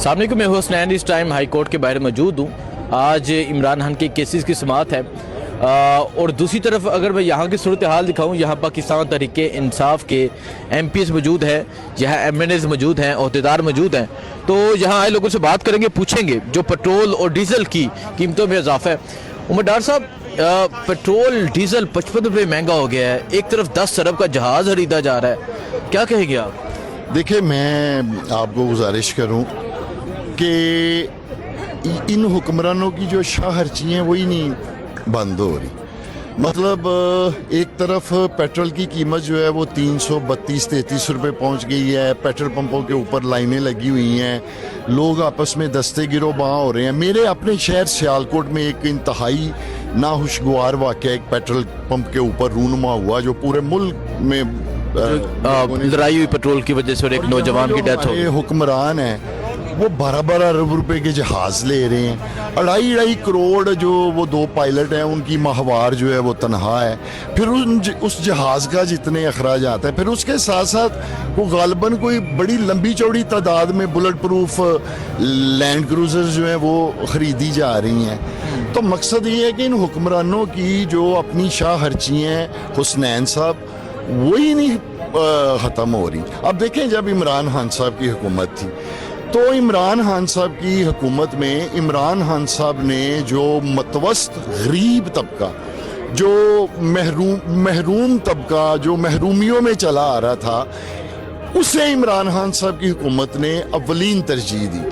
सामने को मैं हुसनैन इस टाइम हाई कोर्ट के बाहर मौजूद हूँ। आज इमरान खान के केसेस की समाअत है और दूसरी तरफ अगर मैं यहाँ की सूरत हाल दिखाऊँ, यहाँ पाकिस्तान तहरीके इंसाफ के MPs मौजूद हैं, यहाँ MNAs मौजूद हैं, अहदेदार मौजूद हैं। तो यहाँ आए लोगों से बात करेंगे, पूछेंगे जो पेट्रोल और डीजल की कीमतों में इजाफा है। उमर डार साहब, पेट्रोल डीजल 55 रुपये महंगा हो गया है, एक तरफ 10 अरब का जहाज़ खरीदा जा रहा है, क्या कहेंगे आप? देखिए, मैं आपको गुजारिश करूं कि इन हुक्मरानों की जो शाहरची हैं वही नहीं बंद हो रही। मतलब एक तरफ पेट्रोल की कीमत जो है वो 332-33 रुपये पहुंच गई है, पेट्रोल पंपों के ऊपर लाइनें लगी हुई हैं, लोग आपस में दस्ते गिरोबां हो रहे हैं। मेरे अपने शहर सियालकोट में एक इंतहाई नाखुशगवार वाक़या एक पेट्रोल पंप के ऊपर रूनुमा हुआ जो पूरे मुल्क में लड़ाई हुई पेट्रोल की वजह से और एक नौजवान की डेथ हो गई। हुक्मरान है वो 12-12 अरब रुपए के जहाज ले रहे हैं, 2.5 करोड़ जो वो 2 पायलट हैं उनकी माहवार जो है वो तनहा है, फिर उस जहाज का जितने अखराज आता है, फिर उसके साथ साथ वो गालबन कोई बड़ी लंबी चौड़ी तादाद में बुलेट प्रूफ लैंड क्रूजर जो है वो ख़रीदी जा रही हैं। तो मकसद ये है कि इन हुक्मरानों की जो अपनी शाहरची हैं हुसनैन साहब वही नहीं ख़त्म हो रही। अब देखें, जब इमरान खान साहब की हुकूमत थी तो इमरान खान साहब की हुकूमत में इमरान खान साहब ने जो मतवस्त गरीब तबका, जो महरूम तबका, जो महरूमियों में चला आ रहा था, उसे इमरान खान साहब की हुकूमत ने अव्वलीन तरजीह दी।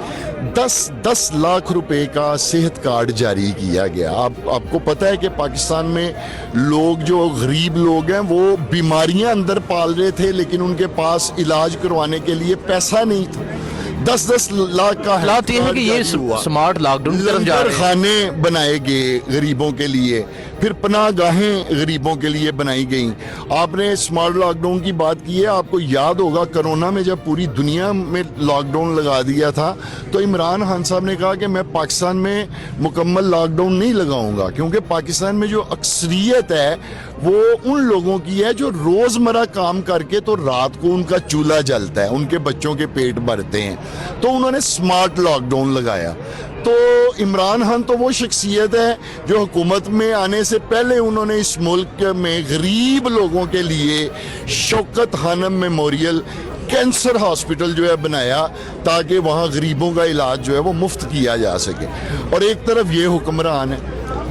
10 लाख रुपए का सेहत कार्ड जारी किया गया। आपको पता है कि पाकिस्तान में लोग जो गरीब लोग हैं वो बीमारियां अंदर पाल रहे थे लेकिन उनके पास इलाज करवाने के लिए पैसा नहीं था। 10 लाख का हालात ये है कि ये स्मार्ट लॉकडाउन की तरफ जा रहे हैं। खाने बनाए गए गरीबों के लिए, फिर पनाहगाहें गरीबों के लिए बनाई गई। आपने स्मार्ट लॉकडाउन की बात की है, आपको याद होगा कोरोना में जब पूरी दुनिया में लॉकडाउन लगा दिया था तो इमरान खान साहब ने कहा कि मैं पाकिस्तान में मुकम्मल लॉकडाउन नहीं लगाऊंगा, क्योंकि पाकिस्तान में जो अक्सरियत है वो उन लोगों की है जो रोज़मर्रा काम करके तो रात को उनका चूल्हा जलता है, उनके बच्चों के पेट भरते हैं, तो उन्होंने स्मार्ट लॉकडाउन लगाया। तो इमरान खान तो वो शख्सियत है जो हुकूमत में आने से पहले उन्होंने इस मुल्क में गरीब लोगों के लिए Shaukat Khanum Memorial Cancer Hospital जो है बनाया ताकि वहाँ गरीबों का इलाज जो है वो मुफ्त किया जा सके। और एक तरफ ये हुक्मरान है,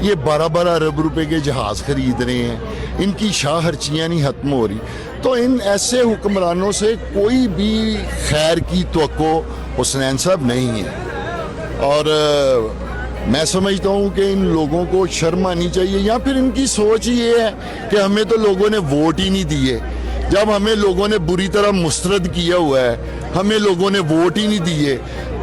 ये 12-12 अरब रुपए के जहाज़ खरीद रहे हैं, इनकी शाहरचियाँ नहीं ख़त्म हो रही। तो इन ऐसे हुक्मरानों से कोई भी खैर की तवक्को हुसनैन साहब नहीं है। और मैं समझता हूँ कि इन लोगों को शर्म आनी चाहिए, या फिर इनकी सोच ये है कि हमें तो लोगों ने वोट ही नहीं दिए। जब हमें लोगों ने बुरी तरह मुस्तरद किया हुआ है, हमें लोगों ने वोट ही नहीं दिए,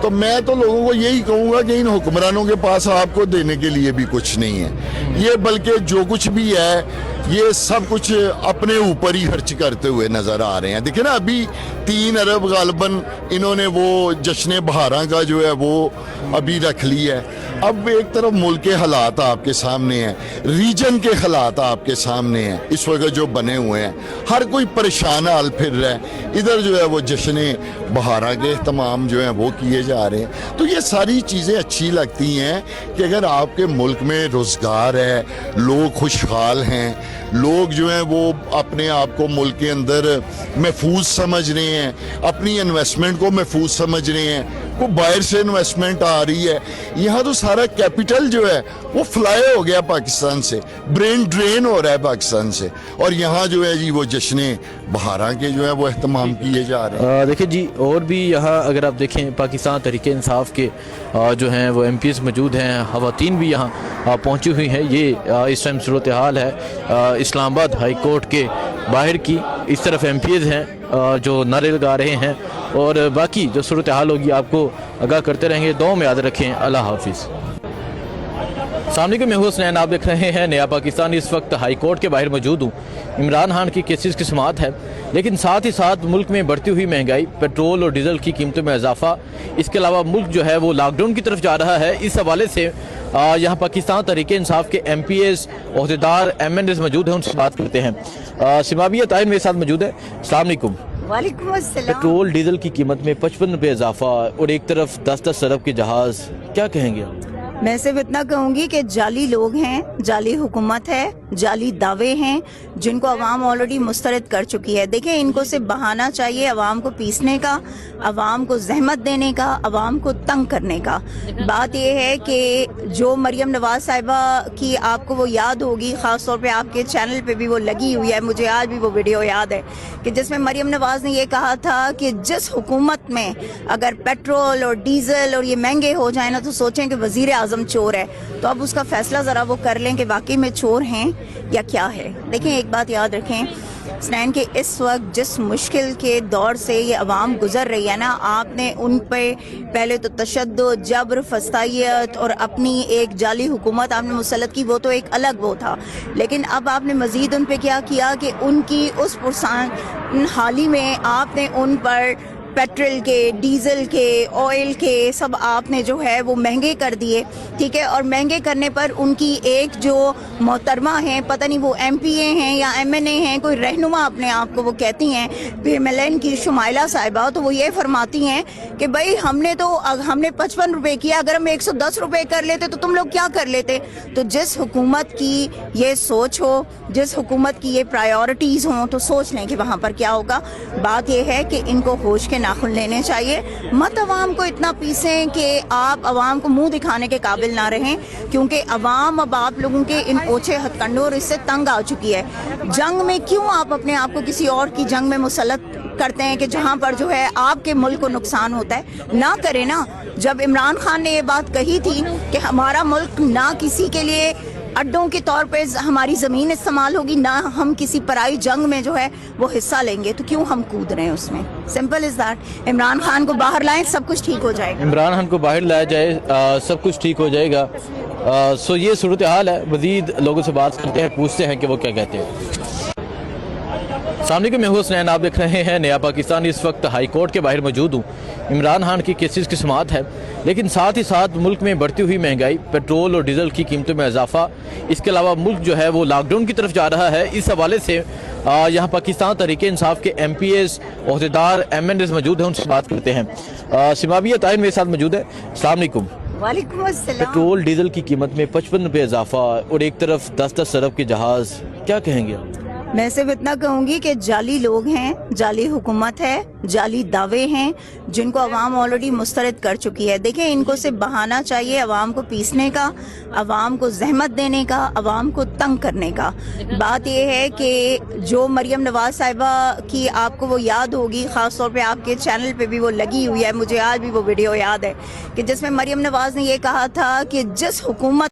तो मैं तो लोगों को यही कहूँगा कि इन हुक्मरानों के पास आपको देने के लिए भी कुछ नहीं है। ये बल्कि जो कुछ भी है ये सब कुछ अपने ऊपर ही खर्च करते हुए नज़र आ रहे हैं। देखिए ना, अभी 3 अरब गालबन इन्होंने वो जश्न बहारा का जो है वो अभी रख लिया है। अब एक तरफ मुल्क के हालात आपके सामने हैं, रीजन के हालात आपके सामने हैं इस वक्त जो बने हुए हैं, हर कोई परेशान हाल फिर रहा है। इधर जो है वो जश्न बहारा के तमाम जो हैं वो किए जा रहे हैं। तो ये सारी चीज़ें अच्छी लगती हैं कि अगर आपके मुल्क में रोज़गार है, लोग खुशहाल हैं, लोग जो हैं वो अपने आप को मुल्क के अंदर महफूज समझ रहे हैं, अपनी इन्वेस्टमेंट को महफूज समझ रहे हैं, को बाहर से इन्वेस्टमेंट आ रही है, यहाँ तो सारा कैपिटल जो है वो फ्लाई हो गया पाकिस्तान से, ब्रेन ड्रेन हो रहा है पाकिस्तान से, और यहाँ जो है जी वो जश्न बहारा के जो है वो एहतमाम किए जा रहे हैं। देखिए जी, और भी यहाँ अगर आप देखें पाकिस्तान तहरीके इंसाफ के जो हैं वो MPs मौजूद हैं, ख़वातीन भी यहाँ पहुँची हुई हैं। ये इस टाइम सूरत हाल है इस्लामाबाद हाई कोर्ट के बाहर की। इस तरफ MPs हैं जो नारे लगा रहे हैं, और बाकी जो सूरत हाल होगी आपको आगाह करते रहेंगे। दुआ में याद रखें। अल्लाह हाफिज़। सामने के मैं हुसनैन, आप देख रहे हैं नया पाकिस्तान। इस वक्त हाई कोर्ट के बाहर मौजूद हूँ। इमरान खान की केसेस की समाअत है, लेकिन साथ ही साथ मुल्क में बढ़ती हुई महंगाई, पेट्रोल और डीजल की कीमतों में इजाफा, इसके अलावा मुल्क जो है वो लॉकडाउन की तरफ जा रहा है। इस हवाले से यहाँ पाकिस्तान तहरीके इंसाफ के MPs, अहदेदार, MNAs मौजूद हैं, उनसे बात करते हैं। सिमाबिया ताहिर मेरे साथ मौजूद है। अस्सलाम वालेकुम। वालेकुम अस्सलाम। पेट्रोल डीजल की कीमत में 55 रुपये इजाफा और एक तरफ 10-10 अरब के जहाज, क्या कहेंगे आप? मैं सिर्फ इतना कहूँगी कि जाली लोग हैं, जाली हुकूमत है, जाली दावे हैं जिनको अवाम ऑलरेडी मुस्तरद कर चुकी है। देखिए, इनको सिर्फ बहाना चाहिए अवाम को पीसने का, अवाम को जहमत देने का, अवाम को तंग करने का। बात यह है कि जो मरियम नवाज साहिबा की आपको वो याद होगी, ख़ास तौर पे आपके चैनल पे भी वो लगी हुई है, मुझे आज भी वो वीडियो याद है कि जिसमें मरियम नवाज ने ये कहा था कि जिस हुकूमत में अगर पेट्रोल और डीजल और ये महंगे हो जाए ना तो सोचें कि वज़ीर आज़म चोर है। तो अब उसका फैसला ज़रा वो कर लें कि वाकई में चोर हैं या क्या है। देखें, एक बात याद रखें, स्नैन के इस वक्त जिस मुश्किल के दौर से ये अवाम गुजर रही है ना, आपने उन पे पहले तो तशद्दुद, जबर, फस्तायत और अपनी एक जाली हुकूमत आपने मुसल्लत की, वो तो एक अलग वो था। लेकिन अब आपने मज़ीद उन पे क्या किया कि उनकी उस पुरसान हाली में आपने उन पर पेट्रोल के, डीजल के, ऑयल के सब आपने जो है वो महंगे कर दिए, ठीक है। और महंगे करने पर उनकी एक जो मोहतरमा हैं, पता नहीं वो MPA हैं या MNA हैं, कोई रहनुमा अपने आप को वो कहती हैं, PMLN की शुमाइला साहिबा, तो वो ये फरमाती हैं कि भाई हमने 55 रुपए किया, अगर हम 110 रुपए कर लेते तो तुम लोग क्या कर लेते। तो जिस हुकूमत की ये सोच हो, जिस हुकूमत की ये प्रायोरिटीज़ हों, तो सोच लें कि वहाँ पर क्या होगा। बात ये है कि इनको होश के नाखुन लेने चाहिए, मत अवाम को इतना पीसें कि आप अवाम को मुंह दिखाने के काबिल ना रहें, क्योंकि अवाम अब आप लोगों के इन ओछे हथकंडों और इससे तंग आ चुकी है। जंग में क्यों आप अपने आप को किसी और की जंग में मुसल्लत करते हैं कि जहां पर जो है आपके मुल्क को नुकसान होता है। ना करें ना। जब इमरान खान ने ये बात कही थी कि हमारा मुल्क ना किसी के लिए अड्डों के तौर पे हमारी ज़मीन इस्तेमाल होगी, ना हम किसी पराई जंग में जो है वो हिस्सा लेंगे, तो क्यों हम कूद रहे हैं उसमें। Simple is that. Imran Khan को बाहर लाएं, सब कुछ ठीक हो जाएगा। इमरान खान को बाहर लाया जाए, सब कुछ ठीक हो जाएगा। सो ये सूरत हाल है। मज़ीद लोगों से बात करते हैं, पूछते हैं कि वो क्या कहते हैं। सामने के मैं हूँ हुसनैन, आप देख रहे हैं नया पाकिस्तान। इस वक्त हाई कोर्ट के बाहर मौजूद हूँ। इमरान खान की केसेस की समाअत है, लेकिन साथ ही साथ मुल्क में बढ़ती हुई महंगाई, पेट्रोल और डीजल की कीमतों में इजाफा, इसके अलावा मुल्क जो है वो लॉकडाउन की तरफ जा रहा है। इस हवाले से यहाँ पाकिस्तान तहरीक इंसाफ के MPAs, ओहदेदार, MNAs मौजूद हैं, उनसे बात करते हैं। सिमाविया ताहिर मेरे साथ मौजूद है। अस्सलाम वालेकुम। वालेकुम अस्सलाम। पेट्रोल डीजल की कीमत में 55 रुपये इजाफा और एक तरफ 10-10 अरब के जहाज, क्या कहेंगे आप? मैं सिर्फ इतना कहूँगी कि जाली लोग हैं, जाली हुकूमत है, जाली दावे हैं जिनको अवाम ऑलरेडी मुस्तरद कर चुकी है। देखिए, इनको सिर्फ बहाना चाहिए अवाम को पीसने का, अवाम को जहमत देने का, अवाम को तंग करने का। बात यह है कि जो मरियम नवाज साहिबा की आपको वो याद होगी, ख़ास तौर पे आपके चैनल पे भी वो लगी हुई है, मुझे आज भी वो वीडियो याद है कि जिसमें मरियम नवाज ने ये कहा था कि जिस हुकूमत